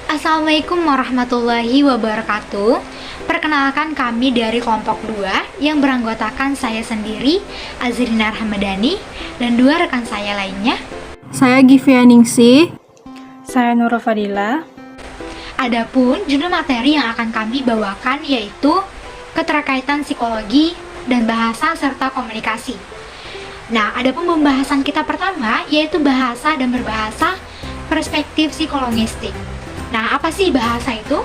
Assalamualaikum warahmatullahi wabarakatuh. Perkenalkan, kami dari kelompok 2 yang beranggotakan saya sendiri, Azrina Rahmadani, dan 2 rekan saya lainnya. Saya Givia Ningsih. Saya Nurul Fadila. Adapun judul materi yang akan kami bawakan yaitu keterkaitan psikologi dan bahasa serta komunikasi. Nah, adapun pembahasan kita pertama yaitu bahasa dan berbahasa perspektif psikologistik. Nah, apa sih bahasa itu?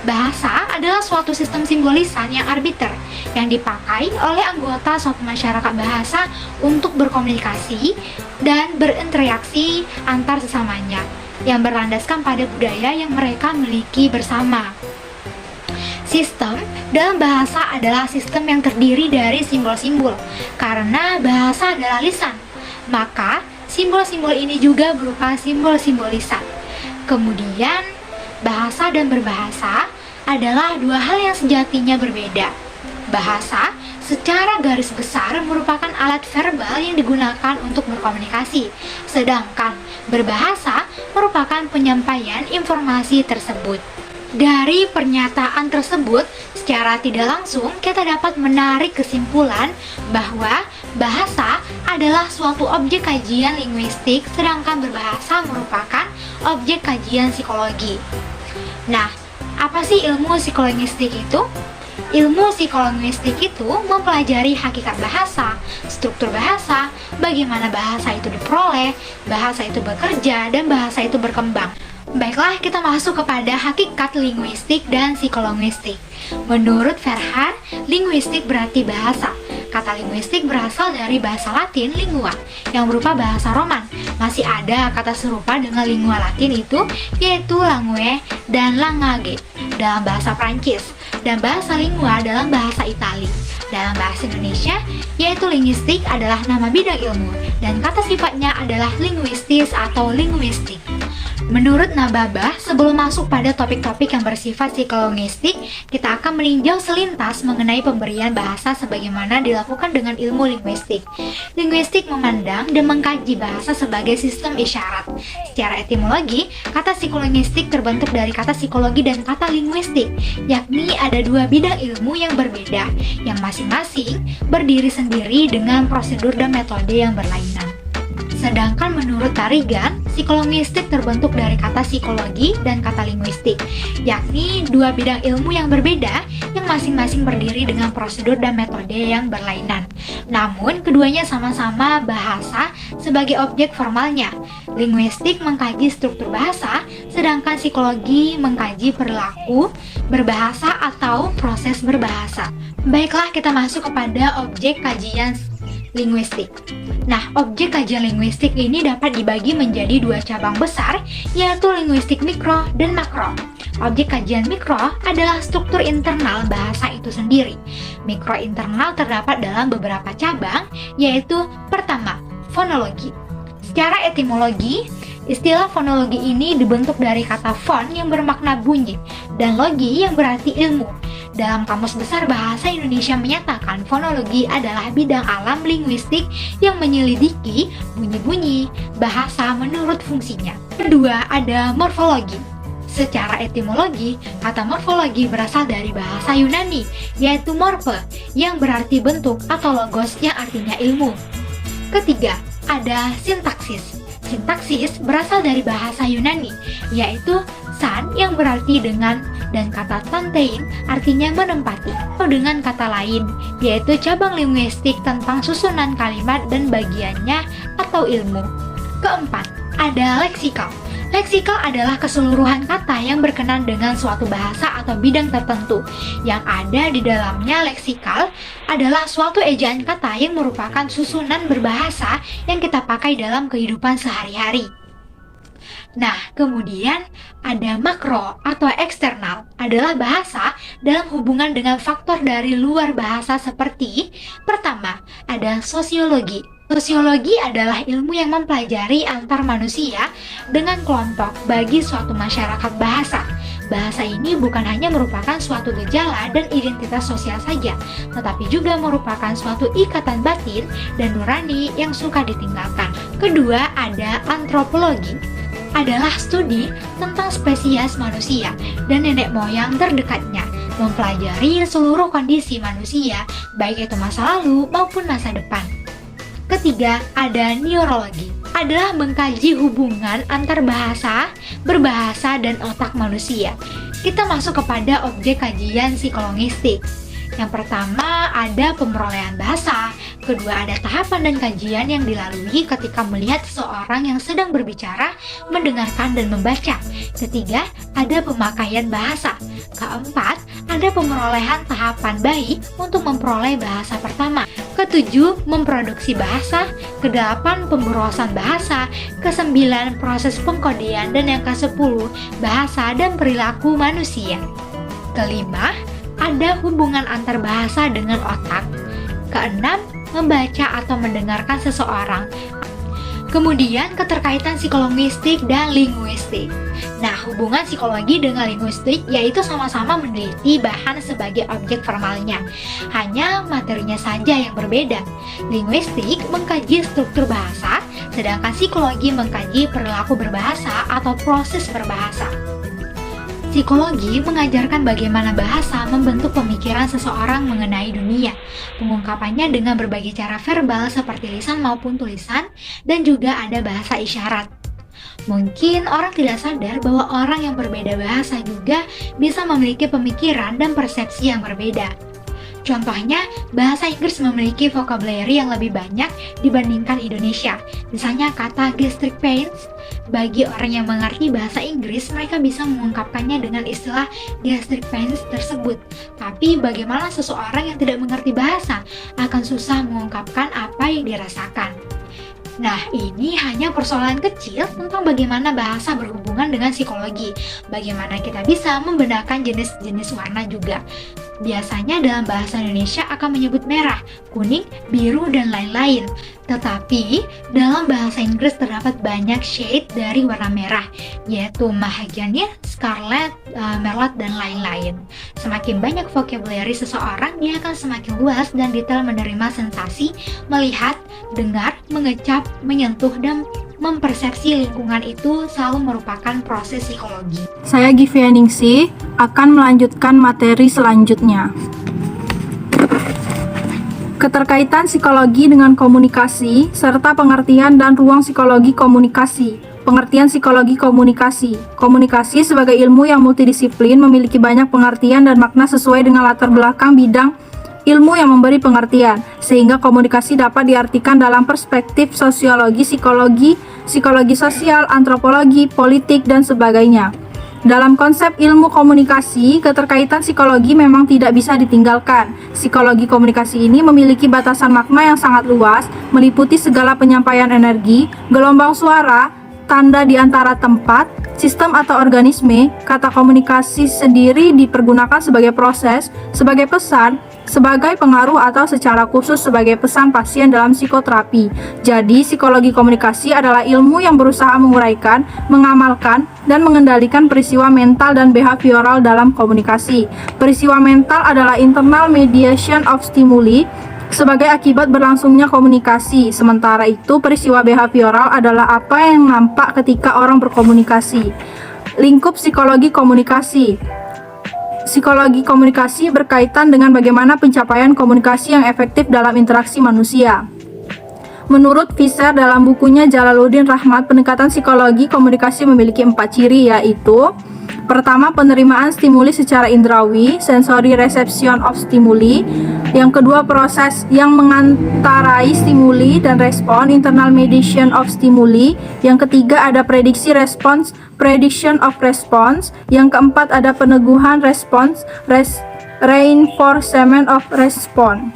Bahasa adalah suatu sistem simbolisan yang arbiter yang dipakai oleh anggota suatu masyarakat bahasa untuk berkomunikasi dan berinteraksi antar sesamanya yang berlandaskan pada budaya yang mereka miliki bersama. Sistem dalam bahasa adalah sistem yang terdiri dari simbol-simbol. Karena bahasa adalah lisan, maka simbol-simbol ini juga berupa simbol-simbol lisan. Kemudian, bahasa dan berbahasa adalah dua hal yang sejatinya berbeda. Bahasa secara garis besar merupakan alat verbal yang digunakan untuk berkomunikasi, sedangkan berbahasa merupakan penyampaian informasi tersebut. Dari pernyataan tersebut, secara tidak langsung kita dapat menarik kesimpulan bahwa bahasa adalah suatu objek kajian linguistik, sedangkan berbahasa merupakan objek kajian psikologi. Nah, apa sih ilmu psikolinguistik itu? Ilmu psikolinguistik itu mempelajari hakikat bahasa, struktur bahasa, bagaimana bahasa itu diperoleh, bahasa itu bekerja, dan bahasa itu berkembang. Baiklah, kita masuk kepada hakikat linguistik dan psikolinguistik. Menurut Verhaer, linguistik berarti bahasa. Kata linguistik berasal dari bahasa Latin lingua, yang berupa bahasa Roman. Masih ada kata serupa dengan lingua Latin itu, yaitu langue dan langage dalam bahasa Prancis, dan bahasa lingua dalam bahasa Itali. Dalam bahasa Indonesia, yaitu linguistik adalah nama bidang ilmu, dan kata sifatnya adalah linguistis atau linguistik. Menurut Nababah, sebelum masuk pada topik-topik yang bersifat psikolinguistik, kita akan meninjau selintas mengenai pemberian bahasa sebagaimana dilakukan dengan ilmu linguistik. Linguistik memandang dan mengkaji bahasa sebagai sistem isyarat. Secara etimologi, kata psikolinguistik terbentuk dari kata psikologi dan kata linguistik, yakni ada dua bidang ilmu yang berbeda, yang masing-masing berdiri sendiri dengan prosedur dan metode yang berlainan. Sedangkan menurut Tarigan, psikolinguistik terbentuk dari kata psikologi dan kata linguistik, yakni dua bidang ilmu yang berbeda yang masing-masing berdiri dengan prosedur dan metode yang berlainan. Namun, keduanya sama-sama bahasa sebagai objek formalnya. Linguistik mengkaji struktur bahasa, sedangkan psikologi mengkaji perilaku berbahasa atau proses berbahasa. Baiklah, kita masuk kepada objek kajian linguistik. Nah, objek kajian linguistik ini dapat dibagi menjadi dua cabang besar, yaitu linguistik mikro dan makro. Objek kajian mikro adalah struktur internal bahasa itu sendiri. Mikro internal terdapat dalam beberapa cabang, yaitu pertama, fonologi. Secara etimologi, istilah fonologi ini dibentuk dari kata fon yang bermakna bunyi, dan logi yang berarti ilmu. Dalam Kamus Besar Bahasa Indonesia menyatakan fonologi adalah bidang alam linguistik yang menyelidiki bunyi-bunyi bahasa menurut fungsinya. Kedua, ada morfologi. Secara etimologi, kata morfologi berasal dari bahasa Yunani, yaitu morphe, yang berarti bentuk atau logos yang artinya ilmu. Ketiga, ada sintaksis. Sintaksis berasal dari bahasa Yunani, yaitu san yang berarti dengan, dan kata tantein artinya menempati. Atau dengan kata lain, yaitu cabang linguistik tentang susunan kalimat dan bagiannya atau ilmu. Keempat, ada leksikal. Leksikal adalah keseluruhan kata yang berkenan dengan suatu bahasa atau bidang tertentu. Yang ada di dalamnya leksikal adalah suatu ejaan kata yang merupakan susunan berbahasa yang kita pakai dalam kehidupan sehari-hari. Nah, kemudian ada makro atau eksternal, adalah bahasa dalam hubungan dengan faktor dari luar bahasa seperti, pertama, ada sosiologi. Sosiologi adalah ilmu yang mempelajari antar manusia dengan kelompok bagi suatu masyarakat bahasa. Bahasa ini bukan hanya merupakan suatu gejala dan identitas sosial saja, tetapi juga merupakan suatu ikatan batin dan nurani yang suka ditinggalkan. Kedua, ada antropologi. adalah studi tentang spesies manusia dan nenek moyang terdekatnya, mempelajari seluruh kondisi manusia, baik itu masa lalu maupun masa depan. Ketiga, ada neurologi, adalah mengkaji hubungan antar bahasa, berbahasa, dan otak manusia. Kita masuk kepada objek kajian psikologistik. Yang pertama ada pemerolehan bahasa, kedua ada tahapan dan kajian yang dilalui ketika melihat seseorang yang sedang berbicara, mendengarkan dan membaca. Ketiga, ada pemakaian bahasa. Keempat, ada pemerolehan tahapan bayi untuk memperoleh bahasa pertama. Ketujuh, memproduksi bahasa. Kedelapan, pemberosan bahasa. Kesembilan, proses pengkodean. Dan yang kesepuluh, bahasa dan perilaku manusia. Kelima, ada hubungan antar bahasa dengan otak. Keenam, membaca atau mendengarkan seseorang. Kemudian keterkaitan psikologistik dan linguistik. Nah, hubungan psikologi dengan linguistik yaitu sama-sama meneliti bahan sebagai objek formalnya. Hanya materinya saja yang berbeda. Linguistik mengkaji struktur bahasa, sedangkan psikologi mengkaji perilaku berbahasa atau proses berbahasa. Psikologi mengajarkan bagaimana bahasa membentuk pemikiran seseorang mengenai dunia. Pengungkapannya dengan berbagai cara verbal seperti lisan maupun tulisan, dan juga ada bahasa isyarat. Mungkin orang tidak sadar bahwa orang yang berbeda bahasa juga bisa memiliki pemikiran dan persepsi yang berbeda. Contohnya, bahasa Inggris memiliki vocabulary yang lebih banyak dibandingkan Indonesia. Misalnya kata gastric pains, bagi orang yang mengerti bahasa Inggris, mereka bisa mengungkapkannya dengan istilah gastric pains tersebut. Tapi bagaimana seseorang yang tidak mengerti bahasa akan susah mengungkapkan apa yang dirasakan. Nah, ini hanya persoalan kecil tentang bagaimana bahasa berhubungan dengan psikologi. Bagaimana kita bisa membedakan jenis-jenis warna juga. Biasanya dalam bahasa Indonesia akan menyebut merah, kuning, biru, dan lain-lain. Tetapi dalam bahasa Inggris terdapat banyak shade dari warna merah, yaitu mahagany, scarlet, merlot, dan lain-lain. Semakin banyak vocabulary seseorang, dia akan semakin luas dan detail menerima sensasi, melihat, dengar, mengecap, menyentuh, dan mempersepsi lingkungan itu selalu merupakan proses psikologi. Saya Givia Ningsih akan melanjutkan materi selanjutnya. Keterkaitan psikologi dengan komunikasi, serta pengertian dan ruang psikologi komunikasi. Pengertian psikologi komunikasi. Komunikasi sebagai ilmu yang multidisiplin memiliki banyak pengertian dan makna sesuai dengan latar belakang bidang ilmu yang memberi pengertian, sehingga komunikasi dapat diartikan dalam perspektif sosiologi, psikologi, psikologi sosial, antropologi, politik, dan sebagainya. Dalam konsep ilmu komunikasi, keterkaitan psikologi memang tidak bisa ditinggalkan. Psikologi komunikasi ini memiliki batasan makna yang sangat luas, meliputi segala penyampaian energi, gelombang suara, tanda di antara tempat, sistem atau organisme. Kata komunikasi sendiri dipergunakan sebagai proses, sebagai pesan, sebagai pengaruh atau secara khusus sebagai pesan pasien dalam psikoterapi. Jadi, psikologi komunikasi adalah ilmu yang berusaha menguraikan, mengamalkan, dan mengendalikan peristiwa mental dan behavioral dalam komunikasi. Peristiwa mental adalah internal mediation of stimuli sebagai akibat berlangsungnya komunikasi. Sementara itu, peristiwa behavioral adalah apa yang nampak ketika orang berkomunikasi. Lingkup psikologi komunikasi. Psikologi komunikasi berkaitan dengan bagaimana pencapaian komunikasi yang efektif dalam interaksi manusia. Menurut Visser dalam bukunya Jalaluddin Rahmat, pendekatan psikologi komunikasi memiliki 4 ciri, yaitu: pertama, penerimaan stimuli secara indrawi, sensory reception of stimuli. Yang kedua, proses yang mengantarai stimuli dan respon, internal mediation of stimuli. Yang ketiga, ada prediksi response, prediction of response. Yang keempat, ada peneguhan response, reinforcement of response.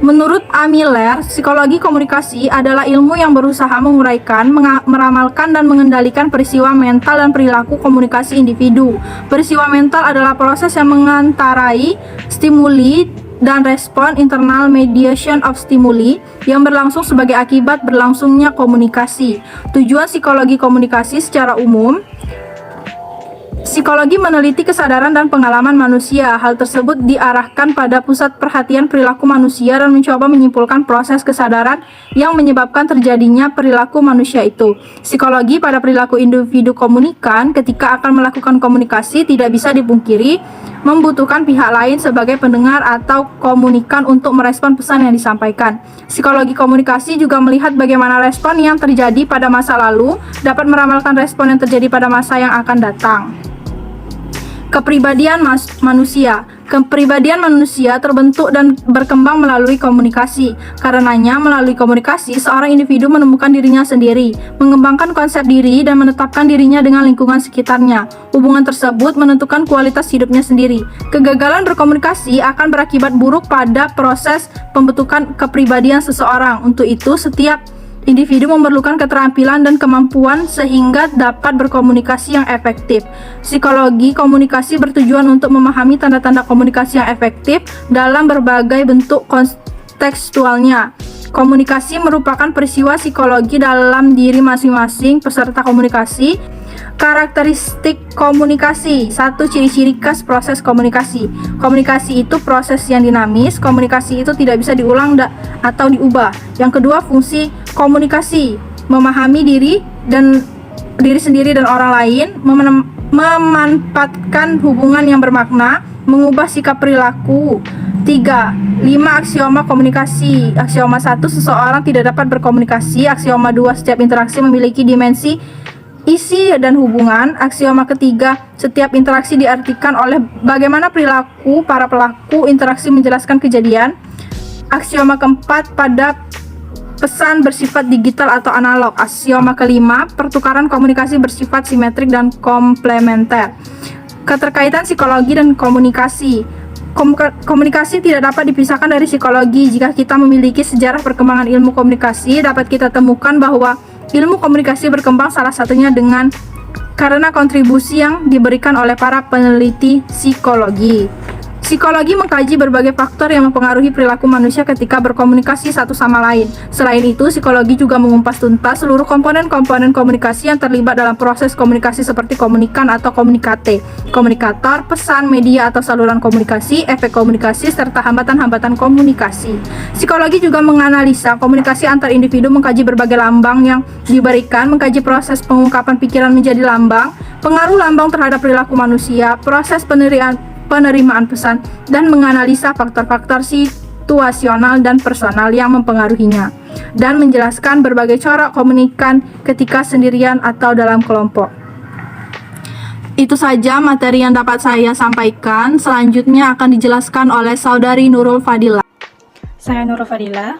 Menurut A. Miller, psikologi komunikasi adalah ilmu yang berusaha menguraikan, meramalkan, dan mengendalikan peristiwa mental dan perilaku komunikasi individu. Peristiwa mental adalah proses yang mengantarai stimuli dan respon, internal mediation of stimuli, yang berlangsung sebagai akibat berlangsungnya komunikasi. Tujuan psikologi komunikasi secara umum: Psikologi meneliti kesadaran dan pengalaman manusia. Hal tersebut diarahkan pada pusat perhatian perilaku manusia dan mencoba menyimpulkan proses kesadaran yang menyebabkan terjadinya perilaku manusia itu. Psikologi pada perilaku individu komunikan ketika akan melakukan komunikasi tidak bisa dipungkiri membutuhkan pihak lain sebagai pendengar atau komunikan untuk merespon pesan yang disampaikan. Psikologi komunikasi juga melihat bagaimana respon yang terjadi pada masa lalu dapat meramalkan respon yang terjadi pada masa yang akan datang. Kepribadian manusia. Kepribadian manusia terbentuk dan berkembang melalui komunikasi. Karenanya, melalui komunikasi, seorang individu menemukan dirinya sendiri, mengembangkan konsep diri, dan menetapkan dirinya dengan lingkungan sekitarnya. Hubungan tersebut menentukan kualitas hidupnya sendiri. Kegagalan berkomunikasi akan berakibat buruk pada proses pembentukan kepribadian seseorang. Untuk itu, setiap individu memerlukan keterampilan dan kemampuan sehingga dapat berkomunikasi yang efektif. Psikologi komunikasi bertujuan untuk memahami tanda-tanda komunikasi yang efektif dalam berbagai bentuk kontekstualnya. Komunikasi merupakan peristiwa psikologi dalam diri masing-masing peserta komunikasi. Karakteristik komunikasi. 1. Ciri-ciri khas proses komunikasi. Komunikasi itu proses yang dinamis. Komunikasi itu tidak bisa diulang atau diubah. Yang kedua, fungsi komunikasi. Memahami diri sendiri dan orang lain, memanfaatkan hubungan yang bermakna, mengubah sikap perilaku. 3. 5 aksioma komunikasi. Aksioma 1, seseorang tidak dapat berkomunikasi. Aksioma 2, setiap interaksi memiliki dimensi isi dan hubungan. Aksioma ketiga, setiap interaksi diartikan oleh bagaimana perilaku para pelaku interaksi menjelaskan kejadian. Aksioma keempat, pada pesan bersifat digital atau analog. Aksioma kelima, pertukaran komunikasi bersifat simetrik dan komplementer. Keterkaitan psikologi dan komunikasi. Komunikasi tidak dapat dipisahkan dari psikologi. Jika kita memiliki sejarah perkembangan ilmu komunikasi, dapat kita temukan bahwa ilmu komunikasi berkembang salah satunya karena kontribusi yang diberikan oleh para peneliti psikologi. Psikologi mengkaji berbagai faktor yang mempengaruhi perilaku manusia ketika berkomunikasi satu sama lain. Selain itu, psikologi juga mengupas tuntas seluruh komponen-komponen komunikasi yang terlibat dalam proses komunikasi seperti komunikan atau komunikate, komunikator, pesan, media atau saluran komunikasi, efek komunikasi, serta hambatan-hambatan komunikasi. Psikologi juga menganalisa komunikasi antar individu, mengkaji berbagai lambang yang diberikan, mengkaji proses pengungkapan pikiran menjadi lambang, pengaruh lambang terhadap perilaku manusia, proses penerimaan pesan, dan menganalisa faktor-faktor situasional dan personal yang mempengaruhinya, dan menjelaskan berbagai corak komunikan ketika sendirian atau dalam kelompok. Itu saja materi yang dapat saya sampaikan. Selanjutnya akan dijelaskan oleh Saudari Nurul Fadila. Saya Nurul Fadila.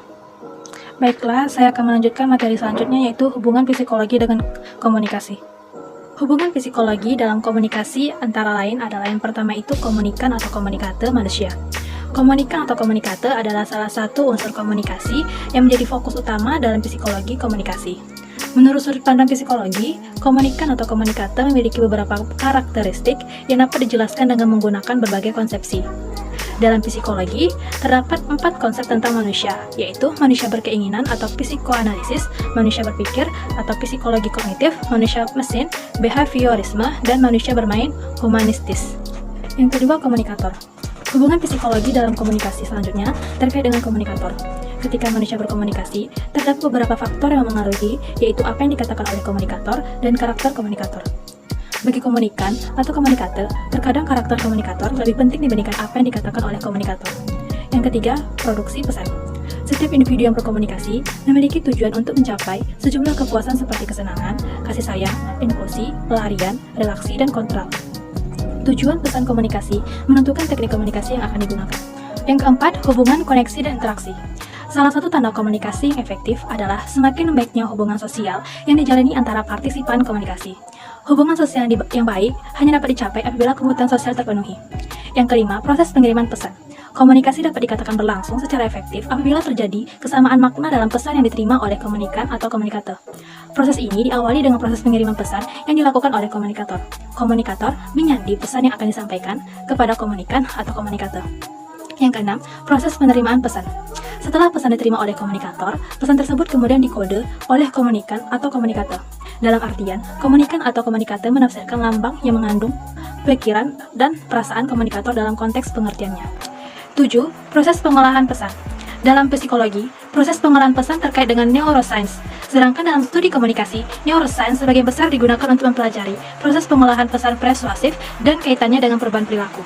Baiklah, saya akan melanjutkan materi selanjutnya, yaitu hubungan psikologi dengan komunikasi. Hubungan psikologi dalam komunikasi antara lain adalah yang pertama itu komunikan atau komunikate manusia. Komunikan atau komunikate adalah salah satu unsur komunikasi yang menjadi fokus utama dalam psikologi komunikasi. Menurut sudut pandang psikologi, komunikan atau komunikate memiliki beberapa karakteristik yang dapat dijelaskan dengan menggunakan berbagai konsepsi. Dalam psikologi, terdapat 4 konsep tentang manusia, yaitu manusia berkeinginan atau psikoanalisis, manusia berpikir atau psikologi kognitif, manusia mesin, behaviorisme, dan manusia bermain, humanistis. Yang kedua, komunikator. Hubungan psikologi dalam komunikasi selanjutnya terkait dengan komunikator. Ketika manusia berkomunikasi, terdapat beberapa faktor yang mempengaruhi, yaitu apa yang dikatakan oleh komunikator dan karakter komunikator. Bagi komunikan atau komunikate, terkadang karakter komunikator lebih penting dibandingkan apa yang dikatakan oleh komunikator. Yang ketiga, produksi pesan. Setiap individu yang berkomunikasi memiliki tujuan untuk mencapai sejumlah kepuasan seperti kesenangan, kasih sayang, emosi, pelarian, relaksi, dan kontrol. Tujuan pesan komunikasi menentukan teknik komunikasi yang akan digunakan. Yang keempat, hubungan koneksi dan interaksi. Salah satu tanda komunikasi yang efektif adalah semakin baiknya hubungan sosial yang dijalani antara partisipan komunikasi. Hubungan sosial yang baik hanya dapat dicapai apabila kebutuhan sosial terpenuhi. Yang kelima, proses pengiriman pesan. Komunikasi dapat dikatakan berlangsung secara efektif apabila terjadi kesamaan makna dalam pesan yang diterima oleh komunikan atau komunikate. Proses ini diawali dengan proses pengiriman pesan yang dilakukan oleh komunikator. Komunikator menyandi pesan yang akan disampaikan kepada komunikan atau komunikate. Yang keenam, proses penerimaan pesan. Setelah pesan diterima oleh komunikator, pesan tersebut kemudian dikode oleh komunikan atau komunikate. Dalam artian, komunikan atau komunikate menafsirkan lambang yang mengandung pikiran, dan perasaan komunikator dalam konteks pengertiannya. 7. Proses pengolahan pesan. Dalam psikologi, proses pengolahan pesan terkait dengan neuroscience. Sedangkan dalam studi komunikasi, neuroscience sebagian besar digunakan untuk mempelajari proses pengolahan pesan persuasif dan kaitannya dengan perubahan perilaku.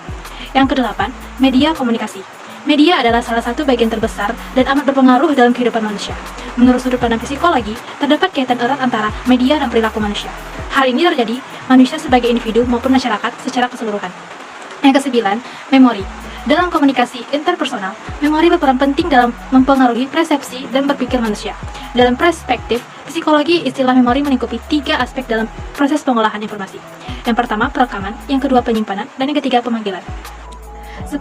Yang kedelapan, media komunikasi. Media adalah salah satu bagian terbesar dan amat berpengaruh dalam kehidupan manusia. Menurut sudut pandang psikologi, terdapat kaitan erat antara media dan perilaku manusia. Hal ini terjadi manusia sebagai individu maupun masyarakat secara keseluruhan. Yang kesembilan, memori. Dalam komunikasi interpersonal, memori berperan penting dalam mempengaruhi persepsi dan berpikir manusia. Dalam perspektif psikologi, istilah memori melingkupi 3 aspek dalam proses pengolahan informasi. Yang pertama, perekaman, yang kedua, penyimpanan, dan yang ketiga, pemanggilan. 10.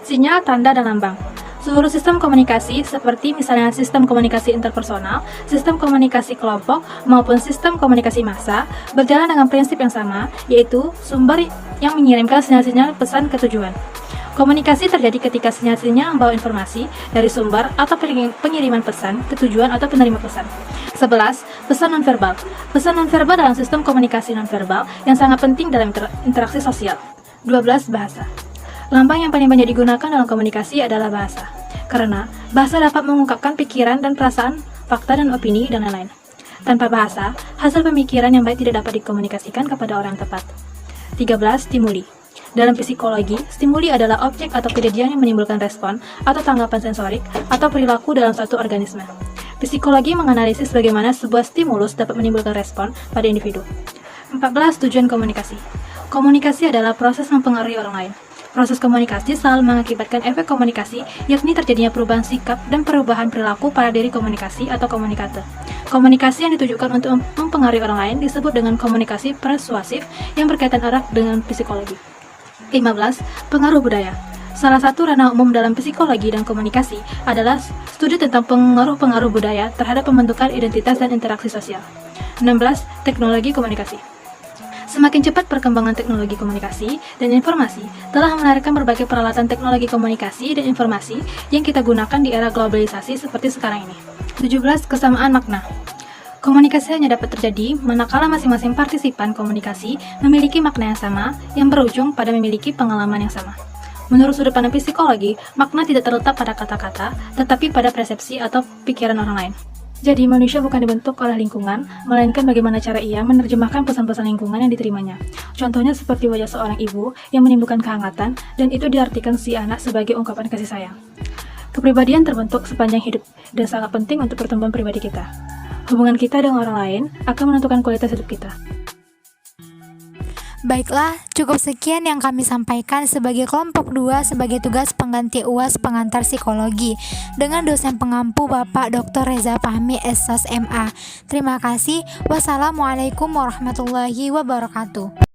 Sinyal, tanda, dan lambang. Seluruh sistem komunikasi, seperti misalnya sistem komunikasi interpersonal, sistem komunikasi kelompok, maupun sistem komunikasi massa, berjalan dengan prinsip yang sama, yaitu sumber yang mengirimkan sinyal-sinyal pesan ke tujuan. Komunikasi terjadi ketika sinyal-sinyal membawa informasi dari sumber atau pengiriman pesan ke tujuan atau penerima pesan. 11. Pesan nonverbal. Pesan nonverbal dalam sistem komunikasi nonverbal yang sangat penting dalam interaksi sosial. 12. Bahasa. Lambang yang paling banyak digunakan dalam komunikasi adalah bahasa, karena bahasa dapat mengungkapkan pikiran dan perasaan, fakta dan opini, dan lain-lain. Tanpa bahasa, hasil pemikiran yang baik tidak dapat dikomunikasikan kepada orang yang tepat. 13. Stimuli. Dalam psikologi, stimuli adalah objek atau kejadian yang menimbulkan respon atau tanggapan sensorik atau perilaku dalam suatu organisme. Psikologi menganalisis bagaimana sebuah stimulus dapat menimbulkan respon pada individu. 14. Tujuan komunikasi. Komunikasi adalah proses mempengaruhi orang lain. Proses komunikasi selalu mengakibatkan efek komunikasi, yakni terjadinya perubahan sikap dan perubahan perilaku pada diri komunikasi atau komunikator. Komunikasi yang ditujukan untuk mempengaruhi orang lain disebut dengan komunikasi persuasif yang berkaitan erat dengan psikologi. 15. Pengaruh budaya. Salah satu ranah umum dalam psikologi dan komunikasi adalah studi tentang pengaruh-pengaruh budaya terhadap pembentukan identitas dan interaksi sosial. 16. Teknologi komunikasi. Semakin cepat perkembangan teknologi komunikasi dan informasi telah melahirkan berbagai peralatan teknologi komunikasi dan informasi yang kita gunakan di era globalisasi seperti sekarang ini. 17. Kesamaan makna. Komunikasi hanya dapat terjadi manakala masing-masing partisipan komunikasi memiliki makna yang sama yang berujung pada memiliki pengalaman yang sama. Menurut sudut pandang psikologi, makna tidak terletak pada kata-kata, tetapi pada persepsi atau pikiran orang lain. Jadi, manusia bukan dibentuk oleh lingkungan, melainkan bagaimana cara ia menerjemahkan pesan-pesan lingkungan yang diterimanya. Contohnya seperti wajah seorang ibu yang menimbulkan kehangatan, dan itu diartikan si anak sebagai ungkapan kasih sayang. Kepribadian terbentuk sepanjang hidup, dan sangat penting untuk pertumbuhan pribadi kita. Hubungan kita dengan orang lain akan menentukan kualitas hidup kita. Baiklah, cukup sekian yang kami sampaikan sebagai kelompok 2 sebagai tugas pengganti UAS pengantar psikologi dengan dosen pengampu Bapak Dr. Reza Fahmi SSMA. Terima kasih. Wassalamualaikum warahmatullahi wabarakatuh.